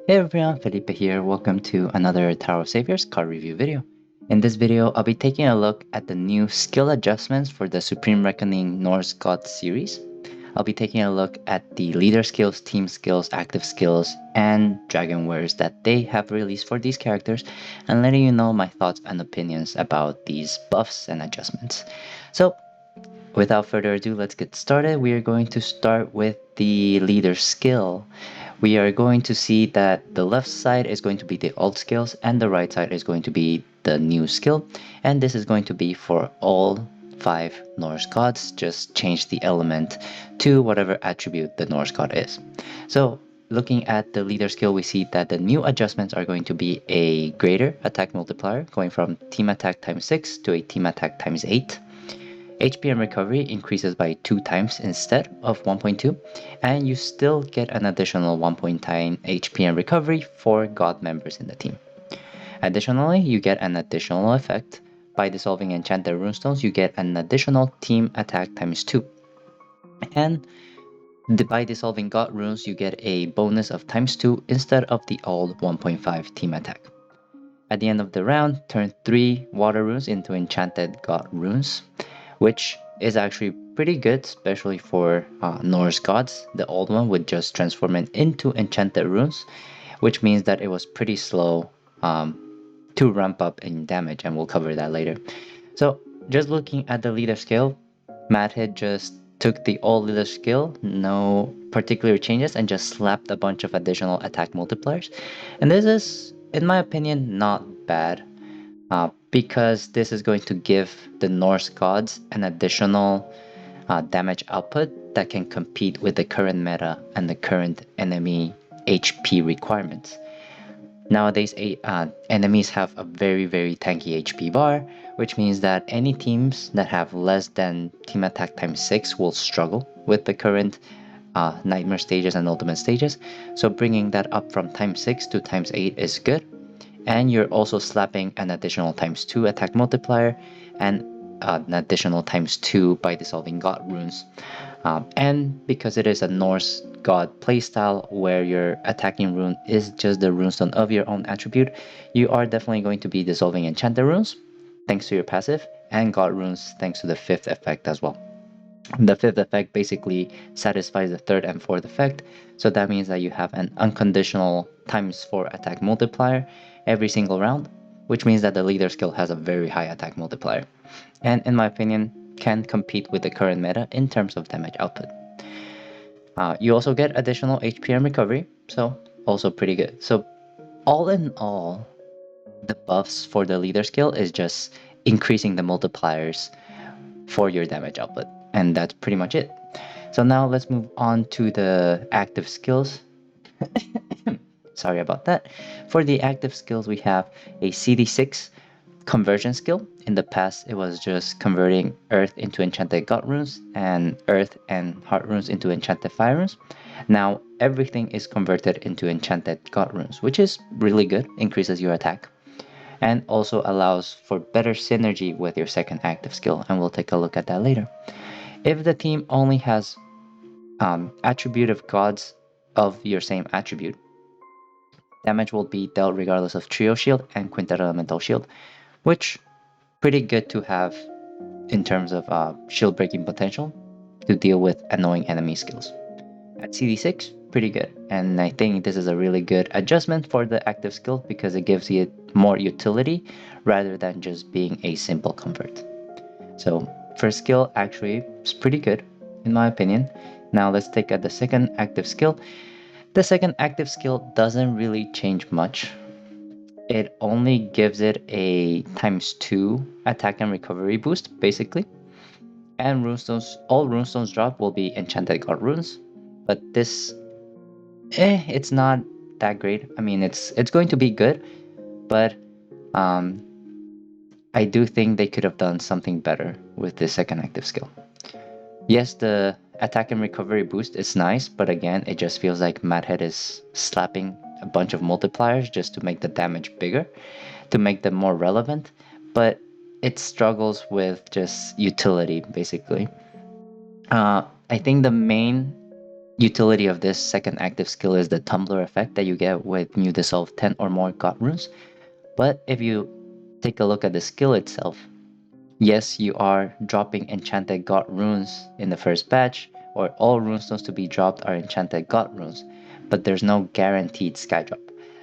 Hey everyone, Felipe here. Welcome to another Tower of Saviors card review video. In this video, I'll be taking a look at the new skill adjustments for the Supreme Reckoning Norse God series. I'll be taking a look at the leader skills, team skills, active skills, and dragon wares that they have released for these characters, and letting you know my thoughts and opinions about these buffs and adjustments. So, without further ado, let's get started. We are going to start with the leader skill. We are going to see that the left side is going to be the old skills and the right side is going to be the new skill. And this is going to be for all 5 Norse gods, just change the element to whatever attribute the Norse god is. So looking at the leader skill, we see that the new adjustments are going to be a greater attack multiplier, going from team attack times 6 to a team attack times 8. HP and recovery increases by 2 times instead of 1.2, and you still get an additional 1.9 HP and recovery for god members in the team. Additionally, you get an additional effect. By dissolving enchanted runestones, you get an additional team attack times 2. And by dissolving god runes, you get a bonus of times 2 instead of the old 1.5 team attack. At the end of the round, turn 3 water runes into enchanted god runes, which is actually pretty good, especially for Norse gods. The old one would just transform it into enchanted runes, which means that it was pretty slow to ramp up in damage, and we'll cover that later. So just looking at the leader skill, Madhead just took the old leader skill, no particular changes, and just slapped a bunch of additional attack multipliers. And this is, in my opinion, not bad. Because this is going to give the Norse gods an additional damage output that can compete with the current meta and the current enemy HP requirements. Nowadays, enemies have a very tanky HP bar, which means that any teams that have less than team attack times 6 will struggle with the current nightmare stages and ultimate stages. So bringing that up from times 6 to times 8 is good. And you're also slapping an additional times 2 attack multiplier and an additional times 2 by dissolving god runes. And because it is a Norse god playstyle where your attacking rune is just the runestone of your own attribute, you are definitely going to be dissolving enchanted runes thanks to your passive, and god runes thanks to the 5th effect as well. The 5th effect basically satisfies the 3rd and 4th effect, so that means that you have an unconditional times 4 attack multiplier every single round, which means that the leader skill has a very high attack multiplier, and in my opinion can compete with the current meta in terms of damage output. You also get additional HP and recovery, so also pretty good. So all in all, the buffs for the leader skill is just increasing the multipliers for your damage output, and that's pretty much it. So now let's move on to the active skills. Sorry about that. For the active skills, we have a CD6 conversion skill. In the past, it was just converting earth into enchanted god runes and earth and heart runes into enchanted fire runes. Now everything is converted into enchanted god runes, which is really good, increases your attack, and also allows for better synergy with your second active skill, and we'll take a look at that later. If the team only has attribute of gods of your same attribute, damage will be dealt regardless of trio shield and quintet elemental shield, which pretty good to have in terms of shield breaking potential to deal with annoying enemy skills. At CD6, pretty good, and I think this is a really good adjustment for the active skill because it gives it more utility rather than just being a simple convert. So first skill actually is pretty good in my opinion. Now let's take the second active skill. The second active skill doesn't really change much. It only gives it a times 2 attack and recovery boost basically. And runestones, all runestones dropped will be enchanted god runes. But this, it's not that great. I mean, it's going to be good, but I do think they could have done something better with the second active skill. Yes, the attack and recovery boost is nice, but again, it just feels like Madhead is slapping a bunch of multipliers just to make the damage bigger, to make them more relevant, but it struggles with just utility, basically. I think the main utility of this second active skill is the tumbler effect that you get when you dissolve 10 or more God runes. But if you take a look at the skill itself, yes, you are dropping enchanted God runes in the first batch, or all runestones to be dropped are enchanted God runes, but there's no guaranteed sky drop.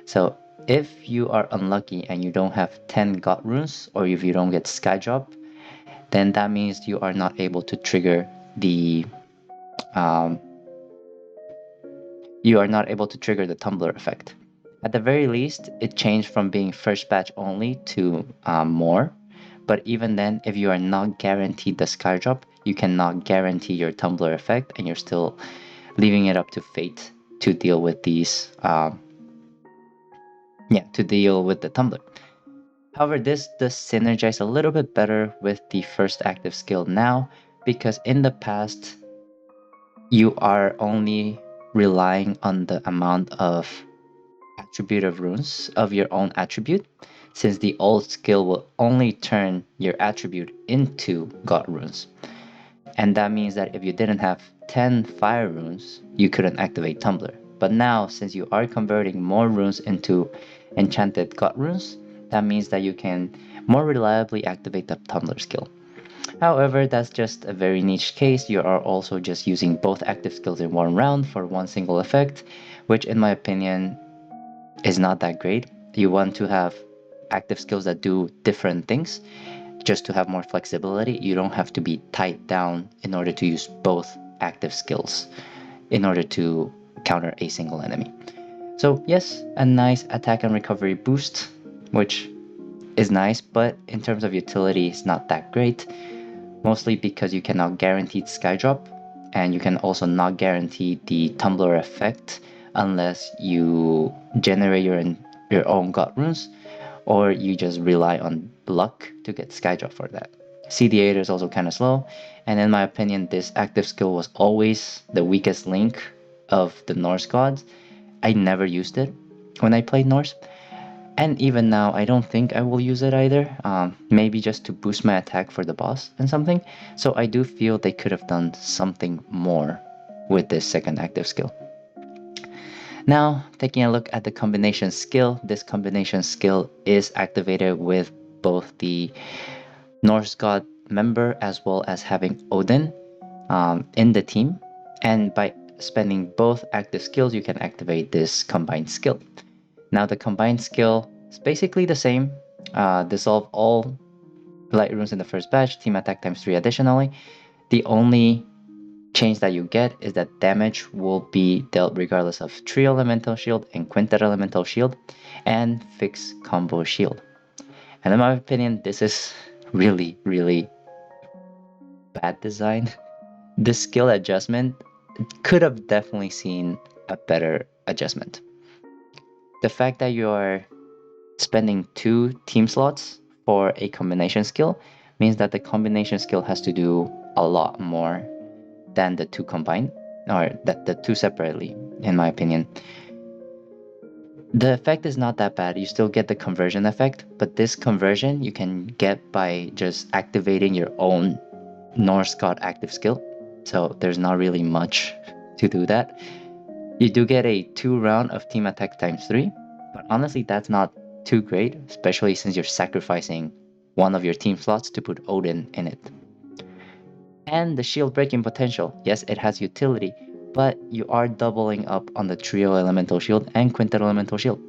So if you are unlucky and you don't have 10 God runes, or if you don't get sky drop, then that means you are not able to trigger the um, tumbler effect. At the very least, it changed from being first batch only to more. But even then, if you are not guaranteed the sky drop, you cannot guarantee your tumbler effect, and you're still leaving it up to fate to deal with these. To deal with the tumbler. However, this does synergize a little bit better with the first active skill now, because in the past, you are only relying on the amount of attribute of runes of your own attribute, since the old skill will only turn your attribute into God runes. And that means that if you didn't have 10 fire runes, you couldn't activate Tumbler. But now, since you are converting more runes into enchanted God runes, that means that you can more reliably activate the Tumbler skill. However, that's just a very niche case. You are also just using both active skills in one round for one single effect, which in my opinion is not that great. You want to have active skills that do different things just to have more flexibility. You don't have to be tied down in order to use both active skills in order to counter a single enemy. So yes, a nice attack and recovery boost, which is nice, but in terms of utility, it's not that great. Mostly because you cannot guarantee sky drop, and you can also not guarantee the tumbler effect unless you generate your own God runes, or you just rely on luck to get sky drop for that. CD8 is also kind of slow, and in my opinion, this active skill was always the weakest link of the Norse gods. I never used it when I played Norse, and even now, I don't think I will use it either. Maybe just to boost my attack for the boss and something. So I do feel they could have done something more with this second active skill. Now, taking a look at the combination skill, this combination skill is activated with both the Norse God member as well as having Odin in the team. And by spending both active skills, you can activate this combined skill. Now the combined skill is basically the same. Dissolve all light runes in the first batch, team attack times 3 additionally. The only change that you get is that damage will be dealt regardless of trio elemental shield and quintet elemental shield and fixed combo shield. And in my opinion, this is really, really bad design. This skill adjustment could have definitely seen a better adjustment. The fact that you're spending 2 team slots for a combination skill means that the combination skill has to do a lot more than the 2 combined, or that the 2 separately, in my opinion. The effect is not that bad. You still get the conversion effect, but this conversion you can get by just activating your own Norse God active skill. So there's not really much to do that. You do get a 2 round of team attack times 3, but honestly that's not too great, especially since you're sacrificing one of your team slots to put Odin in it. And the shield breaking potential, yes, it has utility, but you are doubling up on the trio elemental shield and quintet elemental shield.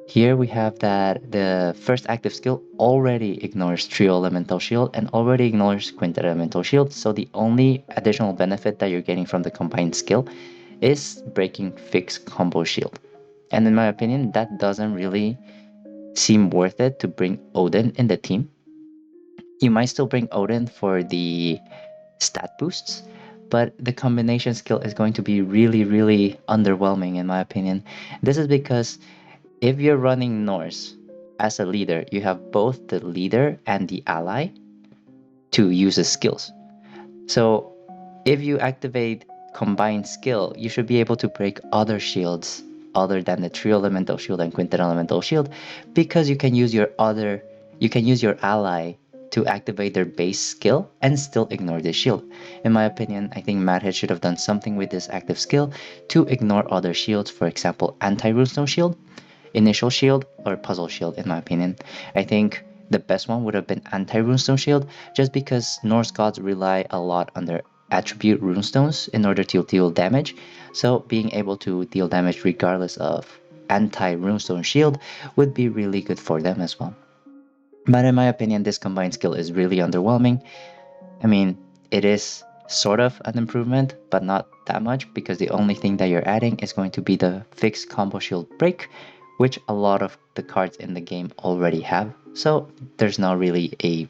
Here we have that the first active skill already ignores trio elemental shield and already ignores quintet elemental shield, so the only additional benefit that you're getting from the combined skill is breaking fixed combo shield. And in my opinion, that doesn't really seem worth it to bring Odin in the team. You might still bring Odin for the stat boosts, but the combination skill is going to be really, really underwhelming in my opinion. This is because if you're running Norse as a leader, you have both the leader and the ally to use the skills. So if you activate combined skill, you should be able to break other shields other than the trio elemental shield and quintet elemental shield, because you can use your ally to activate their base skill and still ignore the shield. In my opinion, I think Madhead should have done something with this active skill to ignore other shields, for example, anti-runestone shield, initial shield, or puzzle shield. In my opinion, I think the best one would have been anti-runestone shield, just because Norse gods rely a lot on their attribute runestones in order to deal damage, so being able to deal damage regardless of anti-runestone shield would be really good for them as well. But in my opinion, this combined skill is really underwhelming. I mean, it is sort of an improvement, but not that much, because the only thing that you're adding is going to be the fixed combo shield break, which a lot of the cards in the game already have. So there's not really a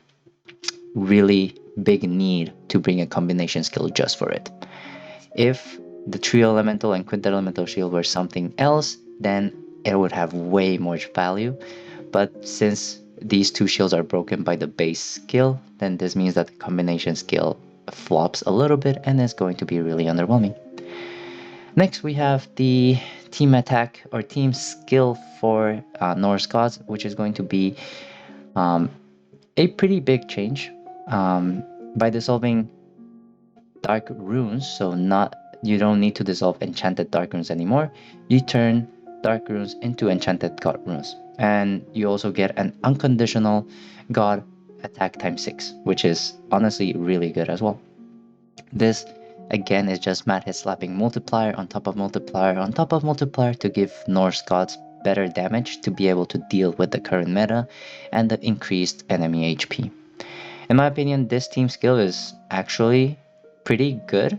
really big need to bring a combination skill just for it. If the trio elemental and quintet elemental shield were something else, then it would have way more value. But since these two shields are broken by the base skill, then this means that the combination skill flops a little bit and is going to be really underwhelming. Next, we have the team attack or team skill for Norse gods, which is going to be a pretty big change. By dissolving dark runes, so not you don't need to dissolve enchanted dark runes anymore. You turn dark runes into enchanted god runes, and you also get an unconditional god attack times 6, which is honestly really good as well. This again is just Madhead slapping multiplier on top of multiplier on top of multiplier to give Norse gods better damage to be able to deal with the current meta and the increased enemy HP. In my opinion, this team skill is actually pretty good,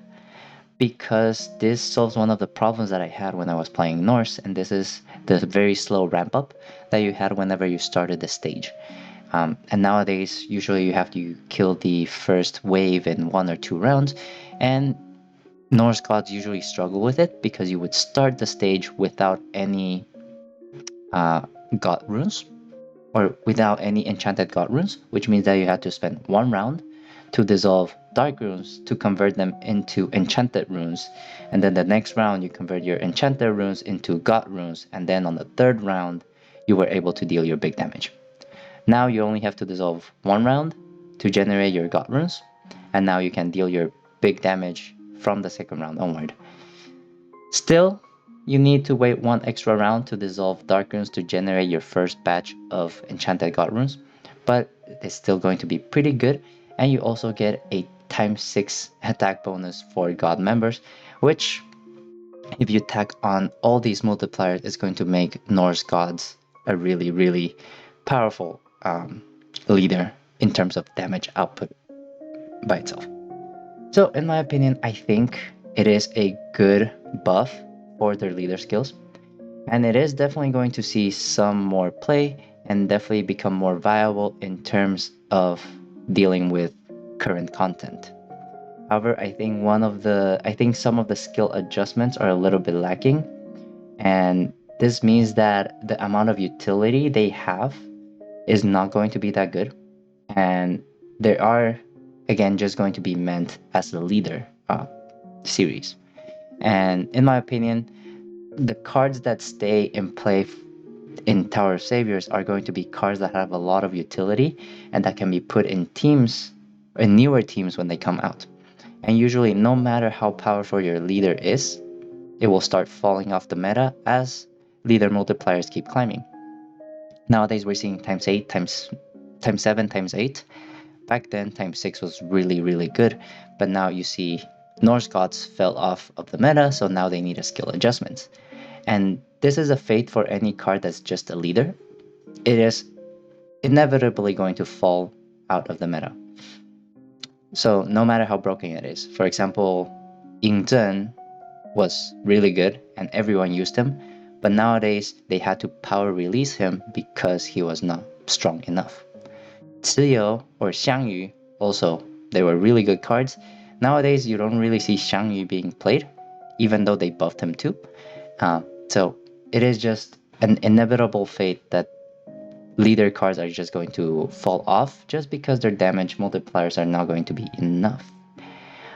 because this solves one of the problems that I had when I was playing Norse, and this is the very slow ramp up that you had whenever you started the stage. And nowadays, usually you have to kill the first wave in 1 or 2 rounds, and Norse gods usually struggle with it because you would start the stage without any god runes, or without any enchanted god runes, which means that you had to spend 1 round to dissolve dark runes to convert them into enchanted runes, and then the next round you convert your enchanted runes into god runes, and then on the 3rd round you were able to deal your big damage. Now you only have to dissolve 1 round to generate your god runes, and now you can deal your big damage from the 2nd round onward. Still, you need to wait 1 extra round to dissolve dark runes to generate your first batch of enchanted god runes, but it's still going to be pretty good, and you also get a times 6 attack bonus for god members, which if you tack on all these multipliers is going to make Norse gods a really powerful leader in terms of damage output by itself. So in my opinion, I think it is a good buff for their leader skills, and it is definitely going to see some more play and definitely become more viable in terms of dealing with current content. However, I think some of the skill adjustments are a little bit lacking, and this means that the amount of utility they have is not going to be that good, and they are again just going to be meant as the leader series. And in my opinion, the cards that stay in play in Tower of Saviors are going to be cards that have a lot of utility and that can be put in teams, in newer teams when they come out. And usually, no matter how powerful your leader is, it will start falling off the meta as leader multipliers keep climbing. Nowadays, we're seeing times 8, times 7, times 8. Back then, times 6 was really good, but now you see Norse gods fell off of the meta, so now they need a skill adjustment. And this is a fate for any card that's just a leader. It is inevitably going to fall out of the meta. So no matter how broken it is, for example, Ying Zhen was really good and everyone used him, but nowadays they had to power release him because he was not strong enough. Ciyou or Xiangyu also, they were really good cards. Nowadays you don't really see Xiangyu being played, even though they buffed him too. So it is just an inevitable fate that leader cards are just going to fall off just because their damage multipliers are not going to be enough.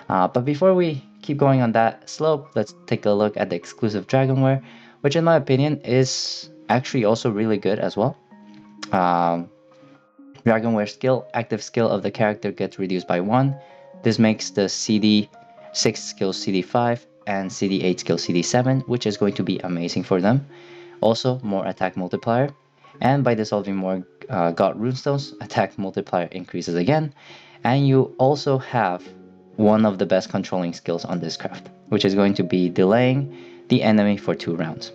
But before we keep going on that slope, let's take a look at the exclusive Dragonware, which in my opinion is actually also really good as well. Dragonware skill, active skill of the character gets reduced by 1. This makes the CD6 skill CD5 and CD8 skill CD7, which is going to be amazing for them. Also, more attack multiplier. And by dissolving more God runestones, attack multiplier increases again. And you also have one of the best controlling skills on this craft, which is going to be delaying the enemy for 2 rounds.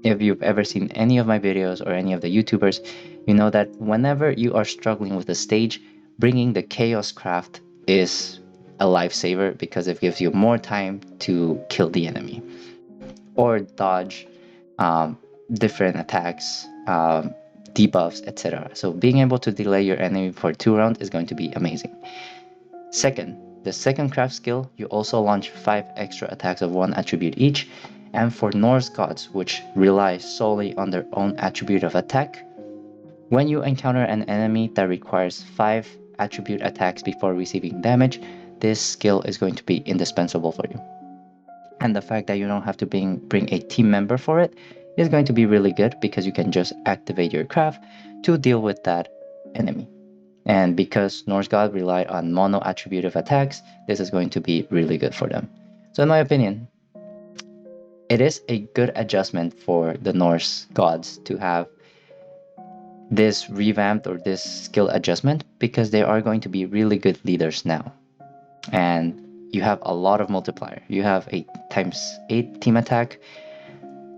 If you've ever seen any of my videos or any of the YouTubers, you know that whenever you are struggling with a stage, bringing the Chaos Craft is a lifesaver because it gives you more time to kill the enemy or dodge different attacks, debuffs, etc. So being able to delay your enemy for 2 rounds is going to be amazing. Second, the second craft skill, you also launch 5 extra attacks of 1 attribute each, and for Norse gods, which rely solely on their own attribute of attack, when you encounter an enemy that requires 5 attribute attacks before receiving damage, this skill is going to be indispensable for you. And the fact that you don't have to bring a team member for it is going to be really good because you can just activate your craft to deal with that enemy. And because Norse God rely on mono attributive attacks, this is going to be really good for them. So in my opinion, it is a good adjustment for the Norse gods to have this revamped or this skill adjustment because they are going to be really good leaders now. And you have a lot of multiplier. You have a ×8 team attack,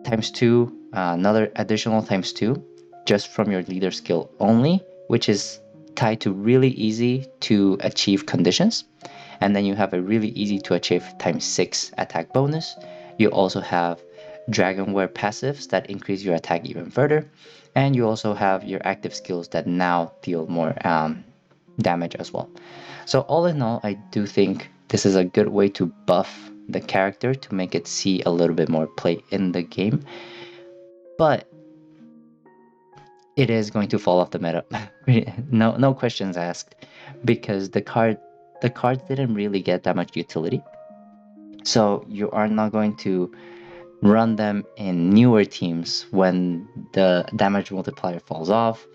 ×2, another additional ×2 just from your leader skill only, which is tied to really easy to achieve conditions. And then you have a really easy to achieve ×6 attack bonus. You also have Dragonware passives that increase your attack even further. And you also have your active skills that now deal more damage as well. So all in all, I do think this is a good way to buff the character to make it see a little bit more play in the game. But it is going to fall off the meta. No questions asked, because the cards didn't really get that much utility. So you are not going to run them in newer teams when the damage multiplier falls off.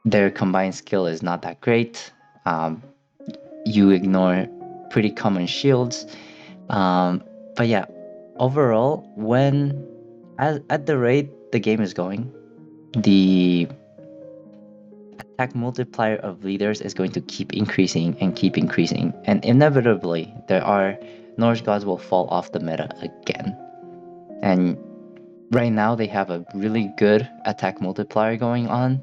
Their combined skill is not that great. You ignore pretty common shields. But yeah, overall, at the rate the game is going, the attack multiplier of leaders is going to keep increasing and keep increasing, and inevitably Norse gods will fall off the meta again. And right now they have a really good attack multiplier going on,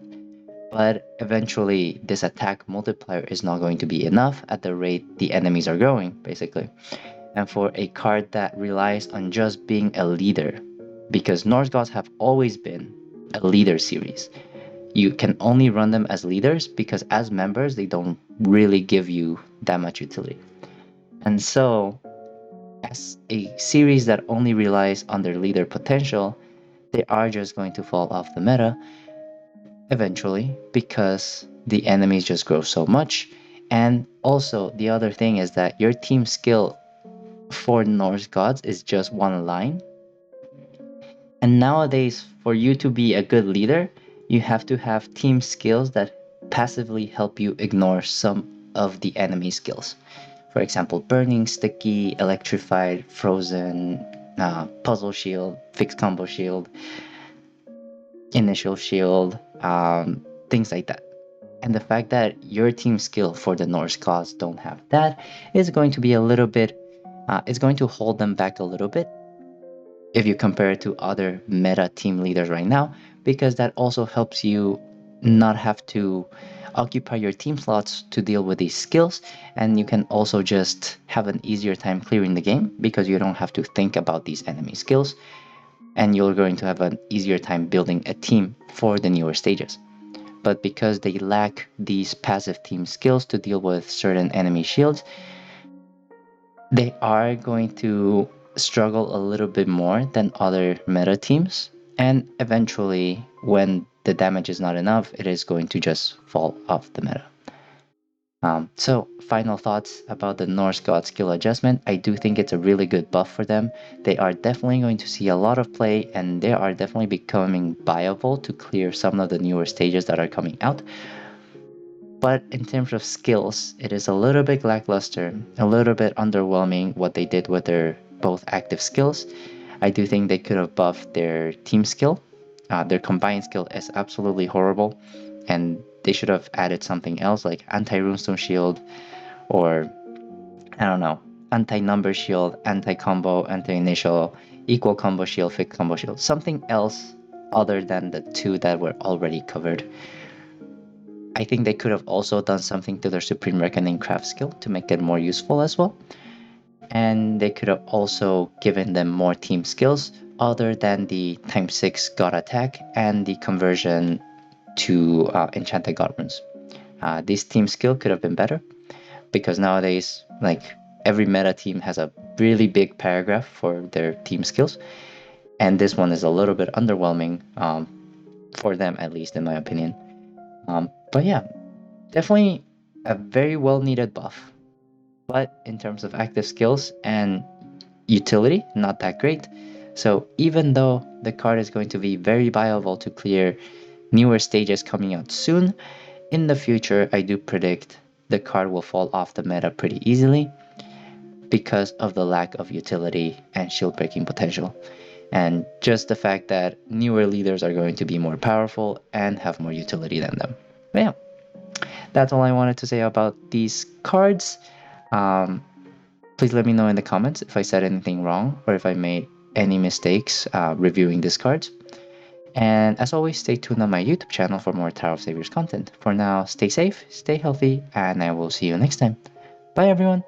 but eventually this attack multiplier is not going to be enough at the rate the enemies are growing, basically. And for a card that relies on just being a leader, because Norse gods have always been a leader series, you can only run them as leaders because as members they don't really give you that much utility. And so as a series that only relies on their leader potential, they are just going to fall off the meta eventually because the enemies just grow so much. And also the other thing is that your team skill for Norse gods is just one line. And nowadays, for you to be a good leader, you have to have team skills that passively help you ignore some of the enemy skills. For example, burning, sticky, electrified, frozen, puzzle shield, fixed combo shield, initial shield, things like that. And the fact that your team skill for the Norse gods don't have that is going to be a little bit, it's going to hold them back a little bit if you compare it to other meta team leaders right now, because that also helps you not have to occupy your team slots to deal with these skills, and you can also just have an easier time clearing the game because you don't have to think about these enemy skills, and you're going to have an easier time building a team for the newer stages. But because they lack these passive team skills to deal with certain enemy shields, they are going to struggle a little bit more than other meta teams, and eventually when the damage is not enough, it is going to just fall off the meta. So, final thoughts about the Norse God Skill adjustment. I do think it's a really good buff for them. They are definitely going to see a lot of play, and they are definitely becoming viable to clear some of the newer stages that are coming out. But in terms of skills, it is a little bit lackluster, a little bit underwhelming what they did with their both active skills. I do think they could have buffed their team skill. Their combined skill is absolutely horrible, and they should have added something else like anti-runestone shield, or I don't know, anti-number shield, anti-combo, anti-initial, equal combo shield, fixed combo shield, something else other than the two that were already covered. I think they could have also done something to their Supreme Reckoning craft skill to make it more useful as well. And they could have also given them more team skills other than the times 6 god attack and the conversion to enchanted god runes. This team skill could have been better because nowadays, like, every meta team has a really big paragraph for their team skills, and this one is a little bit underwhelming, for them, at least in my opinion. But yeah, definitely a very well needed buff. But in terms of active skills and utility, not that great. So even though the card is going to be very viable to clear newer stages coming out soon, in the future I do predict the card will fall off the meta pretty easily because of the lack of utility and shield breaking potential. And just the fact that newer leaders are going to be more powerful and have more utility than them. But yeah, that's all I wanted to say about these cards. Please let me know in the comments if I said anything wrong or if I made any mistakes reviewing these cards. And as always, stay tuned on my YouTube channel for more Tower of Saviors content. For now, stay safe, stay healthy, and I will see you next time. Bye everyone!